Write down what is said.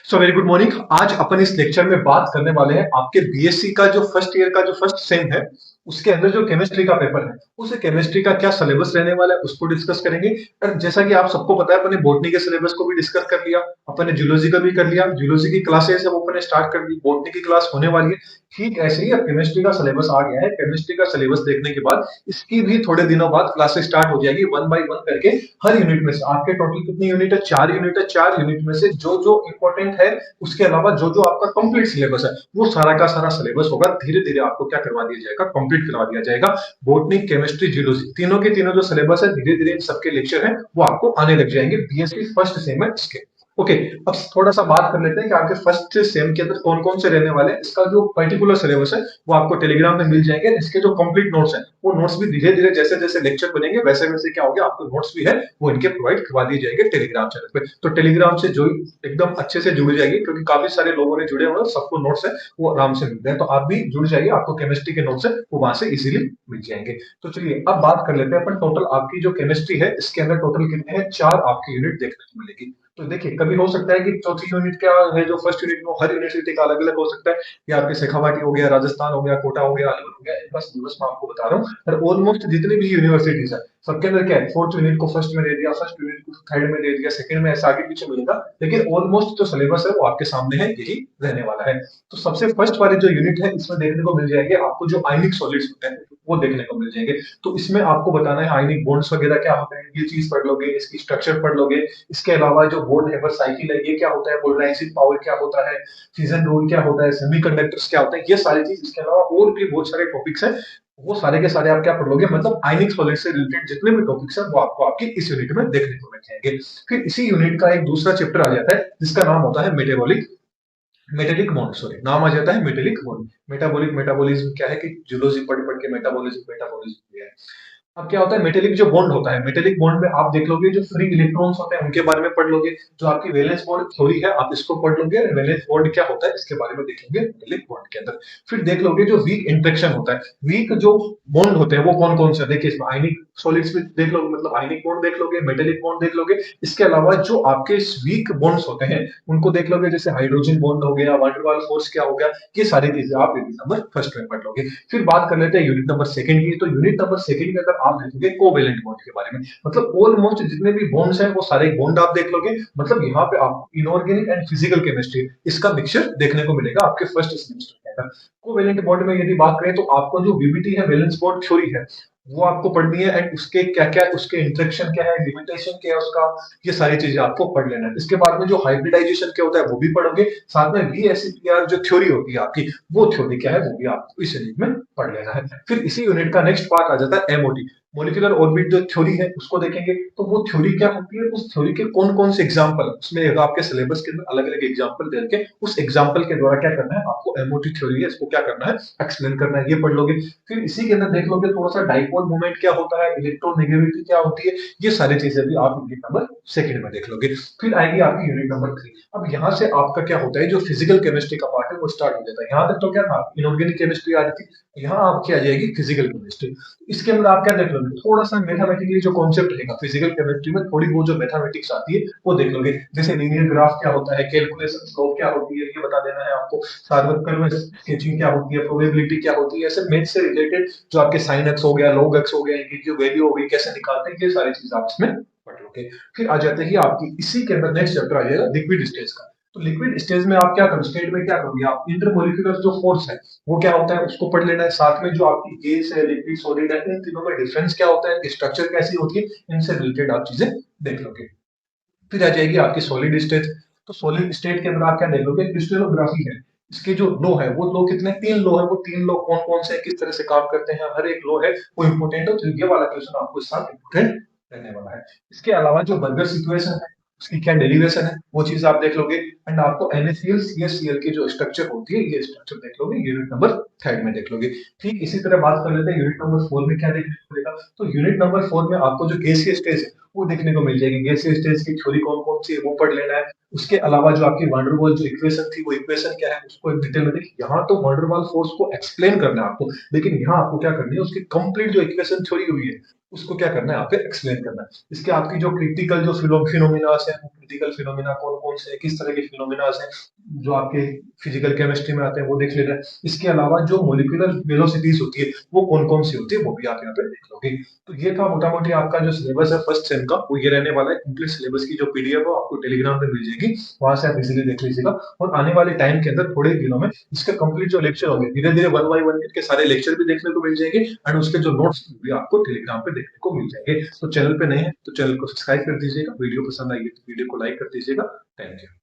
Very good morning. आज अपन इस lecture में बात करने वाले हैं आपके बीएससी का जो फर्स्ट ईयर का जो फर्स्ट सेम है, उसके अंदर जो केमिस्ट्री का पेपर है, उस केमिस्ट्री का क्या सिलेबस रहने वाला है उसको डिस्कस करेंगे। और जैसा कि आप सबको पता है, अपन ने बॉटनी के सिलेबस को भी डिस्कस कर लिया, अपन ने जूलॉजी का भी कर लिया, जूलॉजी की क्लासेस है वो अपन ने स्टार्ट कर दी, बॉटनी की क्लास होने वाली है। ठीक ऐसे ही अब केमिस्ट्री का सिलेबस आ गया है। केमिस्ट्री का सिलेबस देखने के बाद इसकी भी थोड़े दिनों बाद क्लासेस स्टार्ट हो जाएगी, वन बाय वन करके। हर यूनिट में से आपके टोटल कितनी यूनिट है? 4 यूनिट है। 4 यूनिट में से जो जो इंपॉर्टेंट है, उसके अलावा जो जो आपका कंप्लीट सिलेबस है, वो सारा का सारा सिलेबस होगा, धीरे धीरे आपको क्या करवा दिया जाएगा, कंप्लीट करवा दिया जाएगा। बोटनी, केमिस्ट्री, जियोलॉजी, तीनों के तीनों जो सिलेबस है, धीरे धीरे इन सबके लेक्चर है वो आपको आने लग जाएंगे बीएससी फर्स्ट सेम है इसके। ओके, अब थोड़ा सा बात कर लेते हैं कि आपके फर्स्ट सेम के अंदर कौन कौन से रहने वाले हैं। इसका जो पर्टिकुलर सिलेबस है वो आपको टेलीग्राम में मिल जाएंगे। इसके जो कंप्लीट नोट्स हैं, वो नोट्स भी धीरे धीरे जैसे जैसे लेक्चर बनेंगे वैसे वैसे क्या होगा, आपको नोट्स भी है वो इनके प्रोवाइड करवा दिए जाएंगे टेलीग्राम चैनल पे। तो टेलीग्राम से जो एकदम अच्छे से जुड़ जाएगी, क्योंकि काफी सारे लोगों ने जुड़े हुए हैं, सबको नोट्स है वो आराम से मिलते हैं। तो आप भी जुड़ जाइए, आपको केमिस्ट्री के नोट्स है वो वहां से इजीली मिल जाएंगे। तो चलिए अब बात कर लेते हैं अपन टोटल आपकी जो केमिस्ट्री है इसके अंदर टोटल कितने हैं? 4 आपकी यूनिट देखने को मिलेगी। तो देखिए, कभी हो सकता है कि चौथी यूनिट क्या है, जो फर्स्ट यूनिट में हर यूनिवर्सिटी का अलग अलग हो सकता है। या आपके शेखावाटी हो गया, राजस्थान हो गया, कोटा हो गया, अलवर हो गया, इनका सिलेबस मैं आपको बता रहा हूँ। और ऑलमोस्ट जितनी भी यूनिवर्सिटीज है, सबके अंदर क्या है, फोर्थ यूनिट को फर्स्ट में दे दिया, फर्स्ट यूनिट को थर्ड में दे दिया, सेकंड में, ऐसा आगे पीछे मिलेगा। लेकिन ऑलमोस्ट जो सिलेबस है वो आपके सामने है, यही रहने वाला है। तो सबसे फर्स्ट वाली जो यूनिट है, इसमें देखने को मिल जाएंगे आपको जो आयनिक सॉलिड्स होते हैं, वो देखने को मिल जाएंगे। तो इसमें आपको बताना है आयनिक बॉन्ड्स वगैरह क्या होते हैं, ये चीज पढ़ लोगे, इसकी स्ट्रक्चर पढ़ लोगे। इसके अलावा जो बॉन्ड हेबर साइकिल है, ये क्या होता है, पोलराइजिंग पावर क्या होता है, फिजन रूल क्या होता है, सेमीकंडक्टर्स क्या होता है, ये सारी चीज। इसके अलावा और भी बहुत सारे टॉपिक्स हैं, वो सारे के सारे आप क्या पढ़ लोगे, मतलब आयनिक सॉलिड से रिलेटेड जितने भी टॉपिक्स हैं वो आपको आपकी इस यूनिट में देखने को मिल जाएंगे। फिर इसी यूनिट का एक दूसरा चैप्टर आ जाता है जिसका नाम होता है मेटाबॉलिक, मेटेलिक बॉन्ड, सॉरी नाम आ जाता है मेटेलिक बॉन्ड। मेटाबॉलिक, मेटाबॉलिज्म क्या है कि जूलॉजी पढ़ पढ़ के मेटाबॉलिज्म मेटाबॉलिज्म है। अब क्या होता है, मेटेलिक जो बॉन्ड होता है, मेटेलिक बॉन्ड में आप देख लोगे जो फ्री इलेक्ट्रॉन्स होते हैं उनके बारे में पढ़ लोगे। जो आपकी वैलेंस बॉन्ड थ्योरी है आप इसको पढ़ लोगे, वैलेंस बॉन्ड क्या होता है इसके बारे में देखेंगे मेटेलिक बॉन्ड के अंदर। फिर देख लोगे जो वीक इंटरेक्शन होता है, वीक जो बॉन्ड होते हैं वो कौन कौन से, देखिए इसमें आयनिक सॉलिड्स में देख लोगे, मतलब आयनिक बॉन्ड देख लोगे, मेटेलिक बॉन्ड देख लोगे। इसके अलावा जो आपके वीक बॉन्ड्स होते हैं उनको देख लोगे, जैसे हाइड्रोजन बॉन्ड हो गया, वंडरवाल फोर्स क्या हो गया, ये सारी चीजें आप यूनिट नंबर फर्स्ट में पढ़ लोगे। फिर बात कर लेते हैं यूनिट नंबर सेकंड की। तो यूनिट नंबर सेकंड में अगर आप देखोगे कोवेलेंट बॉन्ड के बारे में, मतलब ऑलमोस्ट जितने भी बॉन्ड्स हैं वो सारे बॉन्ड आप देख लोगे। मतलब यहाँ पे आपको इनऑर्गेनिक एंड फिजिकल केमिस्ट्री इसका मिक्सचर देखने को मिलेगा आपके फर्स्ट सेमेस्टर के अंदर। कोवेलेंट बॉन्ड में यदि बात करें तो आपको जो वीबीटी है, वैलेंस बॉन्ड थ्योरी है, वो आपको पढ़नी है। एंड उसके क्या क्या, उसके इंटरेक्शन क्या है, लिमिटेशन क्या है उसका, ये सारी चीजें आपको पढ़ लेना है। इसके बाद में जो हाइब्रिडाइजेशन क्या होता है वो भी पढ़ोगे। साथ में वीएसईपीआर जो थ्योरी होती है आपकी, वो थ्योरी क्या है वो भी आपको इस यूनिट में पढ़ लेना है। फिर इसी यूनिट का नेक्स्ट पार्ट आ जाता है एमओटी, मोलिकुलर ऑर्बिट जो थ्योरी है उसको देखेंगे। तो वो थ्योरी क्या होती है, उस थ्योरी के कौन कौन से एग्जांपल, उसमें आपके सिलेबस के अंदर अलग अलग एग्जांपल दे के उस एग्जांपल के द्वारा क्या करना है, आपको एमओटी थ्योरी है इसको क्या करना है, एक्सप्लेन करना है, ये पढ़ लोगे। फिर इसी के अंदर देख लोगे थोड़ा सा डाइपोल मोमेंट क्या होता है, इलेक्ट्रोनेगेटिविटी क्या होती है, ये सारी चीजें भी आप यूनिट नंबर सेकंड में देख लोगे। फिर आएगी आपकी यूनिट नंबर 3। अब यहाँ से आपका क्या होता है, जो फिजिकल केमिस्ट्री का पार्ट है वो स्टार्ट हो जाता है। यहाँ तक तो क्या था, इनऑर्गेनिक केमिस्ट्री आ रही थी, यहाँ आपकी आ जाएगी फिजिकल केमिस्ट्री। इसके अंदर आप क्या देख लोगे, थोड़ा सा मैथमेटिकली जो कॉन्सेप्ट रहेगा फिजिकल केमिस्ट्री में, थोड़ी वो जो मैथमेटिक्स आती है वो देख लोगे। जैसे लीनियर ग्राफ क्या होता है, कैलकुलेशन स्लोप क्या होती है, ये बता देना है आपको। साथ में कर्व स्केचिंग क्या होती है, प्रोबेबिलिटी क्या होती है, ऐसे मैथ से रिलेटेड जो आपके साइन एक्स हो गया, लॉग एक्स हो गया, इनकी जो वैल्यू हो गई कैसे निकालते हैं, ये सारी चीज आप इसमें पढ़ लोगे। फिर आ जाते ही आपकी इसी के अंदर नेक्स्ट चैप्टर आ जाएगा लिक्विड स्टेज का। तो लिक्विड स्टेज में आप क्या करोगे, स्टेट में क्या करोगे आप, इंटरमोलिकुलर जो फोर्स है वो क्या होता है उसको पढ़ लेना है। साथ में जो आपकी गैस है, लिक्विड, सॉलिड है, इन तीनों में डिफरेंस क्या होता है, स्ट्रक्चर कैसी होती है, इनसे रिलेटेड आप चीजें देख लोगे। फिर आ जाएगी आपकी सॉलिड स्टेट। तो सॉलिड स्टेट के अंदर आप क्या देख लोगे, क्रिस्टलोग्राफी है। इसके जो लो है वो लो कितने, 3 लो है। वो 3 लो कौन कौन से, किस तरह से काम करते हैं, हर एक लो है वो इंपोर्टेंट है। तो ये वाला क्वेश्चन आपको इस साथ इंपोर्टेंट रहने वाला है। इसके अलावा जो बर्गर सिचुएशन है उसकी क्या डेरिवेशन है, वो चीज आप देख लोगे। एंड आपको NaCl CaCl की जो स्ट्रक्चर होती है ये स्ट्रक्चर देख लोगे, यूनिट नंबर थर्ड में देख लोगे। ठीक इसी तरह बात कर लेते हैं यूनिट नंबर 4 में क्या देखने को मिलेगा। तो यूनिट नंबर 4 में आपको जो गैसीय स्टेज है वो देखने को मिल जाएगी। गैसीय स्टेट की थ्योरी कौन-कौन सी है वो पढ़ लेना है। उसके अलावा जो आपकी वैन डर वाल जो इक्वेशन थी वो इक्वेशन क्या है उसको डिटेल में देखिए। यहाँ तो वैन डर वाल फोर्स को एक्सप्लेन करना है आपको, लेकिन यहाँ आपको क्या करनी है उसकी कंप्लीट जो इक्वेशन थ्योरी हुई है उसको क्या करना है यहाँ पे एक्सप्लेन करना है। इसके आपकी जो क्रिटिकल जो फिनोमिनास है, क्रिटिकल फिनोमिना कौन-कौन से हैं, किस तरह के फिनोमिनास हैं, जो आपके फिजिकल केमिस्ट्री में आते हैं वो देख लेना है। इसके अलावा जो मॉलिक्यूलर वेलोसिटीज होती है वो कौन-कौन सी होती है वो भी आप यहाँ पे देख लोगे। तो ये था मोटा-मोटी आपका जो सिलेबस है फर्स्ट सेम का, वो ये रहने वाला है। कंप्लीट सिलेबस की जो पीडीएफ है आपको टेलीग्राम पे मिल जाएगी, वहां से आप इजीली देख लीजिएगा। और आने वाले टाइम के अंदर थोड़े दिनों में इसके कंप्लीट जो लेक्चर होंगे धीरे-धीरे वन बाय वन करके सारे लेक्चर भी देखने को मिल जाएंगे एंड उसके जो नोट्स भी आपको टेलीग्राम पे देखने को मिल जाएंगे। तो चैनल पे नए हैं तो चैनल को सब्सक्राइब कर दीजिएगा, वीडियो पसंद आई है तो वीडियो को लाइक कर दीजिएगा। Thank you.